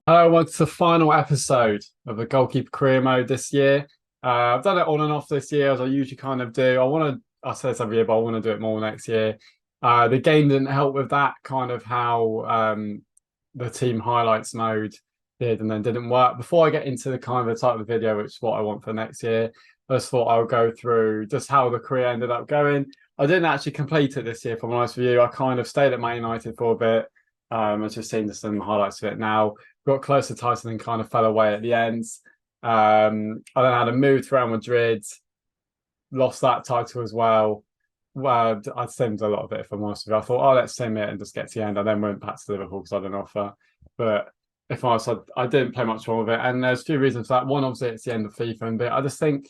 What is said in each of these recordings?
Well, it's the final episode of the Goalkeeper career mode this year. I've done it on and off this year, as I usually kind of do. I say this every year, but I want to do it more next year. The game didn't help with that, kind of how the team highlights mode did and then didn't work. Before I get into the kind of the type of the video, which is what I want for next year, I just thought I would go through just how the career ended up going. I didn't actually complete it this year, if I'm honest with you. I kind of stayed at Man United for a bit. I've just seen some highlights of it now. Got close to Tyson and kind of fell away at the end. I then had a move to Real Madrid, lost that title as well. Well, I'd simmed a lot of it, if I'm honest with you. I thought, oh, let's sim it and just get to the end. I then went back to Liverpool because I had an offer. But if I'm honest, I didn't play much more of it. And there's a few reasons for that. One, obviously, it's the end of FIFA. But I just think,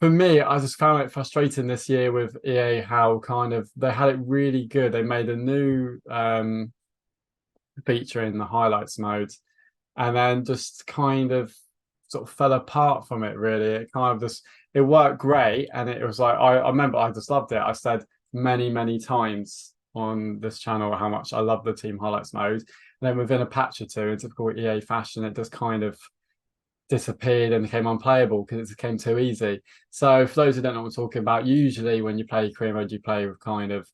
for me, I just found it frustrating this year with EA how kind of they had it really good. They made a new feature in the highlights mode and then just kind of sort of fell apart from it, really. It kind of just it worked great, and it was like I remember I just loved it. I said many times on this channel how much I love the team highlights mode, and then within a patch or two, in typical EA fashion, it just kind of disappeared and became unplayable because it became too easy. So for those who don't know what I'm talking about, usually when you play career mode, you play with kind of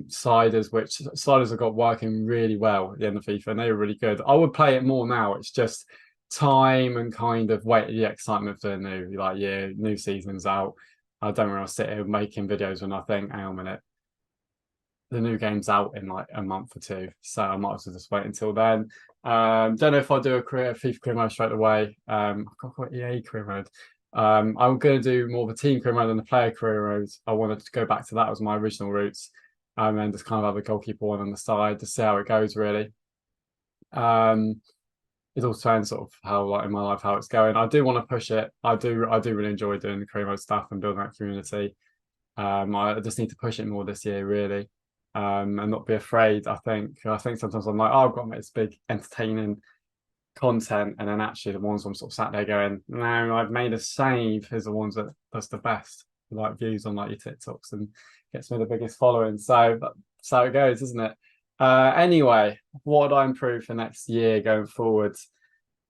sliders, which sliders have got working really well at the end of FIFA, and they were really good. I would play it more now. It's just time and kind of wait the excitement for the new new season's out. I don't want to sit here making videos when I think, hang on a minute, the new game's out in like a month or two, so I might as well just wait until then. Don't know if I'll do a FIFA career mode straight away. I can't call it EA career mode. I'm going to do more of a team career mode than the player career mode. I wanted to go back to that as my original roots, and then just kind of have a goalkeeper one on the side to see how it goes. Really, it all depends sort of how like in my life how it's going. I do want to push it. I do really enjoy doing the career mode stuff and building that community. I just need to push it more this year, really, and not be afraid. I think sometimes I'm like, oh, I've got to make this big entertaining content, and then actually the ones I'm sort of sat there going, no, I've made a save is the ones that's the best, like views on like your TikToks and gets me the biggest following. So that's how it goes, isn't it? Anyway, what would I improve for next year going forward?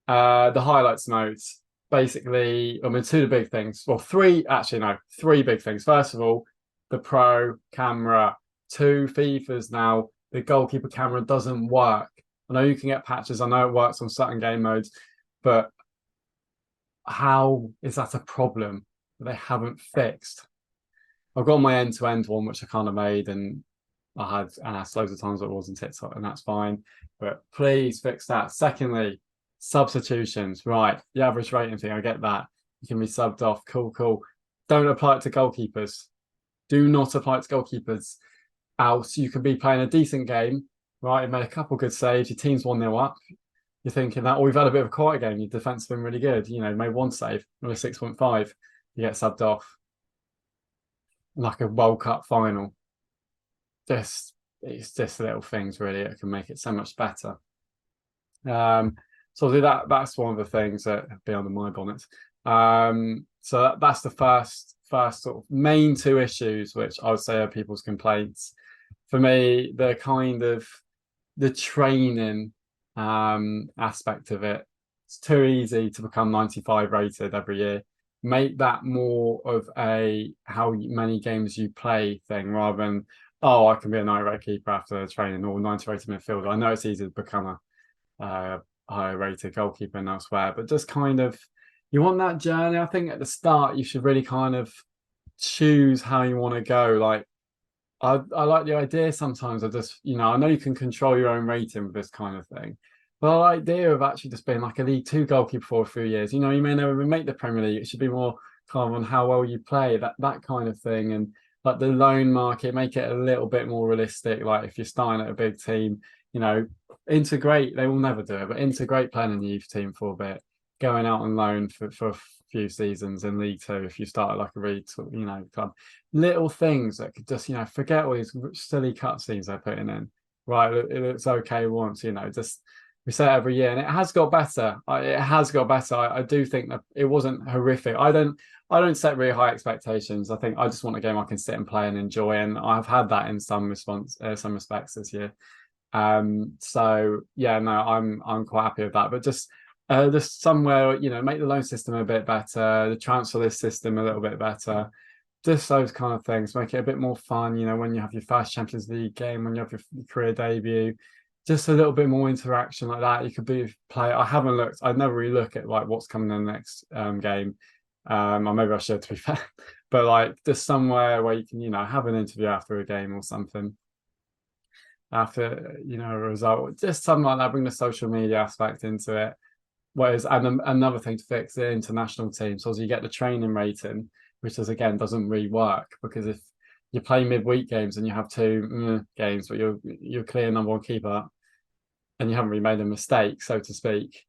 The highlights notes. Basically, I mean, two of the big things. Well, three, actually, no, three big things. First of all, the pro camera. Two FIFAs now, the goalkeeper camera doesn't work. I know you can get patches. I know it works on certain game modes, but how is that a problem that they haven't fixed? I've got my end-to-end one, which I kind of made, and I had and asked loads of times what it was in TikTok, and that's fine. But please fix that. Secondly, substitutions. Right, the average rating thing, I get that. You can be subbed off. Cool. Don't apply it to goalkeepers. Do not apply it to goalkeepers. Else you could be playing a decent game, right? You made a couple good saves, your team's 1-0 up. You're thinking that, we've had a bit of a quiet game, your defense has been really good. You know, made one save, only 6.5, you get subbed off. Like a World Cup final. It's just little things really that can make it so much better. So that's one of the things that have been under my bonnet. So that's the first sort of main two issues, which I would say are people's complaints. For me, the kind of the training aspect of it, it's too easy to become 95 rated every year. Make that more of a how many games you play thing, rather than, oh, I can be a 90 rated keeper after training, or 90 rated midfielder. I know it's easy to become a higher rated goalkeeper and elsewhere, but just kind of, you want that journey. I think at the start you should really kind of choose how you want to go. Like, I like the idea sometimes of just, I know you can control your own rating with this kind of thing, but I like the idea of actually just being like a League Two goalkeeper for a few years. You may never make the Premier League. It should be more kind of on how well you play, that kind of thing. And like the loan market, make it a little bit more realistic. Like if you're starting at a big team, integrate, they will never do it, but integrate playing in the youth team for a bit, going out on loan for a few seasons in League Two if you start at like a really club. Little things that could just, forget all these silly cutscenes they're putting in. Right, it looks okay once, just we say it every year, and it has got better. It has got better. I do think that it wasn't horrific. I don't set really high expectations. I think I just want a game I can sit and play and enjoy, and I've had that in some respects this year. So yeah, no, I'm quite happy with that. But just somewhere, make the loan system a bit better, the transfer list system a little bit better. Just those kind of things, make it a bit more fun. When you have your first Champions League game, when you have your career debut, just a little bit more interaction like that. You could play. I haven't looked. I never really look at like what's coming in the next game. Or maybe I should, to be fair. But like just somewhere where you can, have an interview after a game or something. After a result, just something like that. Bring the social media aspect into it. Whereas, and another thing to fix the international team, so as you get the training rating, which doesn't really work, because if you play midweek games and you have two games, but you're clear number one keeper and you haven't really made a mistake, so to speak,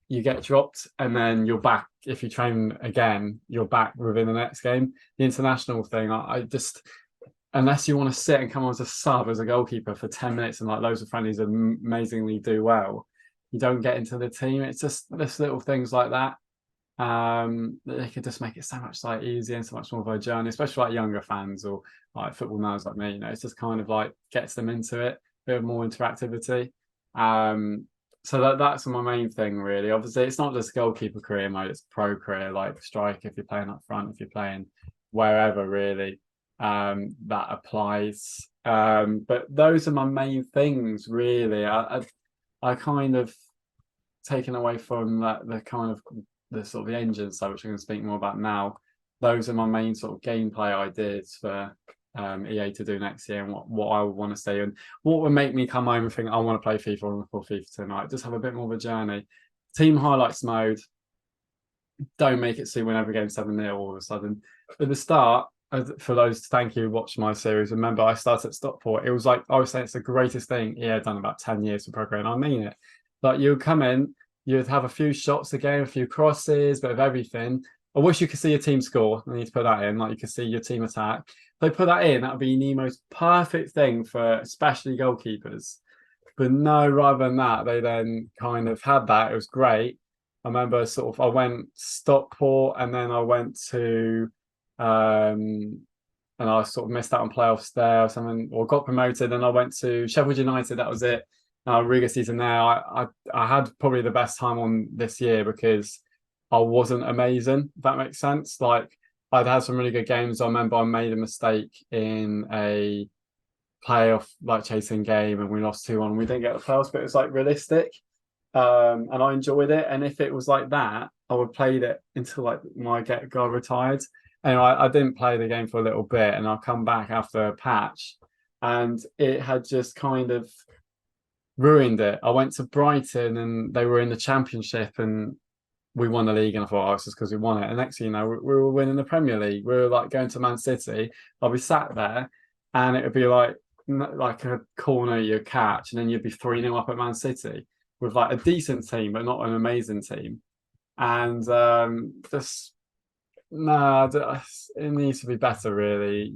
you get dropped and then you're back. If you train again, you're back within the next game. The international thing, I just, unless you want to sit and come on as a sub as a goalkeeper for 10 minutes and like loads of friendlies amazingly do well, you don't get into the team. It's just this little things like that. They could just make it so much like easier and so much more of a journey, especially like younger fans or like football nerds like me. It's just kind of like gets them into it, a bit of more interactivity. So that's my main thing really. Obviously, it's not just goalkeeper career mode; it's pro career, like strike if you're playing up front, if you're playing wherever really. That applies. But those are my main things really. I kind of taken away from the kind of the sort of the engine side, which I'm going to speak more about now. Those are my main sort of gameplay ideas for EA to do next year, and what I would want to see, and what would make me come home and think I want to play FIFA or record FIFA tonight. Just have a bit more of a journey. Team highlights mode. Don't make it so whenever game 7-0 all of a sudden. At the start, for those, thank you, watch my series. Remember, I started at Stockport. It was like I was saying, it's the greatest thing EA had done about 10 years for program. I mean it. Like you'd come in, you'd have a few shots a game, a few crosses, bit of everything. I wish you could see your team score. I need to put that in, like you could see your team attack. If they put that in, that would be the most perfect thing for especially goalkeepers. But no, rather than that, they then kind of had that. It was great. I remember I went Stockport and then I went to and I sort of missed out on playoffs there or something, or got promoted, and I went to Sheffield United. That was it. Riga season there. I had probably the best time on this year because I wasn't amazing, if that makes sense. Like I'd had some really good games. I remember I made a mistake in a playoff like chasing game and we lost 2-1. We didn't get the playoffs, but it was like realistic. And I enjoyed it. And if it was like that, I would play it until like my guy retired. And I didn't play the game for a little bit, and I'll come back after a patch, and it had just kind of ruined it. I went to Brighton and they were in the Championship and we won the league, and I thought, oh, it's just because we won it. And next thing you know, we were winning the Premier League. We were like going to Man City. I'll be sat there and it would be like a corner you catch, and then you'd be 3-0 up at Man City with like a decent team, but not an amazing team. And just no, it needs to be better, really.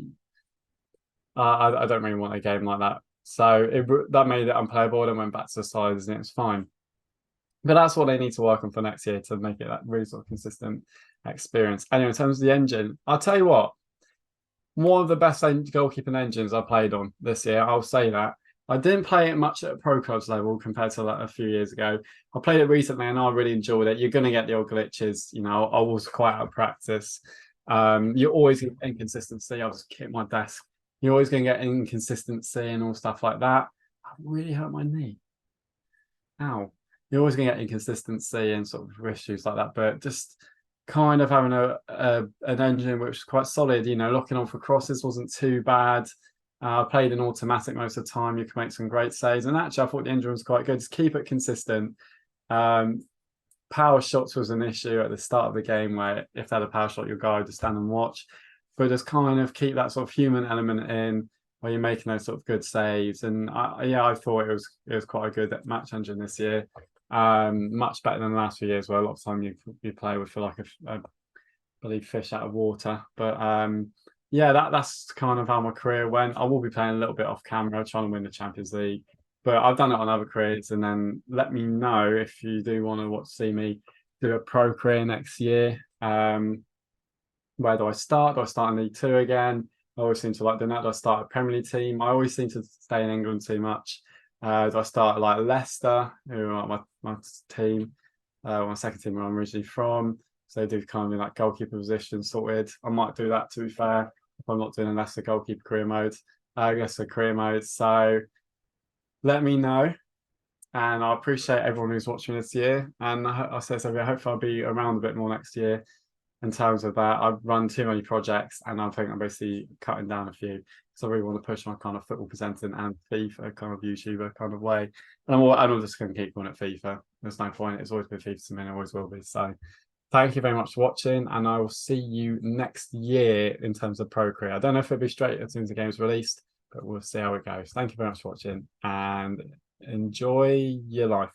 I don't really want a game like that. So that made it unplayable and went back to the sides, and it was fine. But that's what they need to work on for next year to make it that really sort of consistent experience. Anyway, in terms of the engine, I'll tell you what, one of the best goalkeeping engines I played on this year, I'll say that. I didn't play it much at a pro clubs level compared to like a few years ago. I played it recently and I really enjoyed it. You're going to get the old glitches. I was quite out of practice. You're always get inconsistency. I'll just kick my desk. You're always going to get inconsistency and all stuff like that. I really hurt my knee. Ow. You're always going to get inconsistency and sort of issues like that. But just kind of having an engine which was quite solid, locking on for crosses wasn't too bad. I played in automatic most of the time. You can make some great saves. And actually, I thought the engine was quite good. Just keep it consistent. Power shots was an issue at the start of the game where if they had a power shot, your guy would just stand and watch. But just kind of keep that sort of human element in where you're making those sort of good saves. And I thought it was quite a good match engine this year. Much better than the last few years where a lot of time you play with for like a believe fish out of water. But that's kind of how my career went. I will be playing a little bit off camera, trying to win the Champions League. But I've done it on other careers, and then let me know if you do want to see me do a pro career next year. Where do I start? Do I start in League Two again? I always seem to like doing that. Do I start a Premier League team? I always seem to stay in England too much. Do I start like Leicester, who are my team, my second team where I'm originally from? So they do kind of like goalkeeper position sorted. I might do that, to be fair, if I'm not doing a Leicester goalkeeper career mode. I guess a career mode. So let me know. And I appreciate everyone who's watching this year. And I say something, I hope I'll be around a bit more next year in terms of that. I've run too many projects and I think I'm basically cutting down a few. So I really want to push my kind of football presenting and FIFA kind of YouTuber kind of way. And I'm just going to keep going at FIFA. There's no point. It's always been FIFA to me and always will be. So thank you very much for watching. And I will see you next year in terms of Pro Career. I don't know if it'll be straight as soon as the game's released, but we'll see how it goes. Thank you very much for watching and enjoy your life.